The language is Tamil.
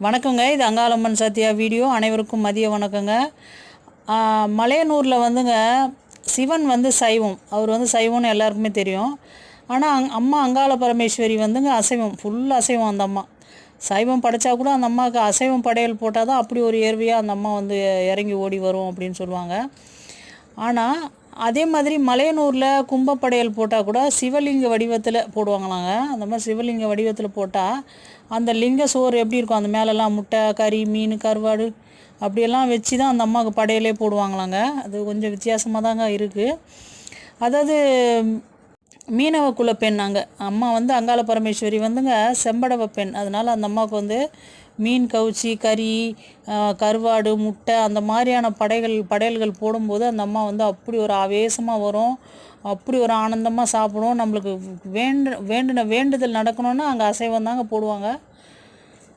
வணக்கங்க. இது அங்காளம்மன் சத்யா வீடியோ. அனைவருக்கும் மதிய வணக்கங்க. மலையனூரில் வந்துங்க சிவன் வந்து சைவம். அவர் வந்து சைவம்னு எல்லாருக்குமே தெரியும். ஆனால் அம்மா அங்காள பரமேஸ்வரி வந்துங்க அசைவம், ஃபுல் அசைவம். அந்த அம்மா சைவம் படைச்சா கூட அந்த அம்மாவுக்கு அசைவம் படையல் போட்டால் தான் அப்படி ஒரு ஏர்வையாக அந்த அம்மா வந்து இறங்கி ஓடி வரும் அப்படின்னு சொல்லுவாங்க. ஆனால் அதே மாதிரி மலையனூரில் கும்பப்படையல் போட்டால் கூட சிவலிங்க வடிவத்தில் போடுவாங்களாங்க. அந்த மாதிரி சிவலிங்க வடிவத்தில் போட்டால் அந்த லிங்க சோறு எப்படி இருக்கும், அந்த மேலெல்லாம் முட்டை, கறி, மீன், கருவாடு அப்படியெல்லாம் வச்சு தான் அந்த அம்மாவுக்கு படையலே போடுவாங்களாங்க. அது கொஞ்சம் வித்தியாசமாக தாங்க இருக்குது. அதாவது மீனவ குல பெண். அம்மா வந்து அங்காள பரமேஸ்வரி வந்துங்க செம்படவ பெண். அதனால் அந்த அம்மாவுக்கு வந்து மீன் கவுச்சி, கறி, கருவாடு, முட்டை அந்த மாதிரியான படையல்கள் போடும்போது அந்த அம்மா வந்து அப்படி ஒரு ஆவேசமாக வரும், அப்படி ஒரு ஆனந்தமாக சாப்பிடும். நம்மளுக்கு வேண்டின வேண்டுதல் நடக்கணுன்னா அங்கே அசைவம் தாங்க போடுவாங்க.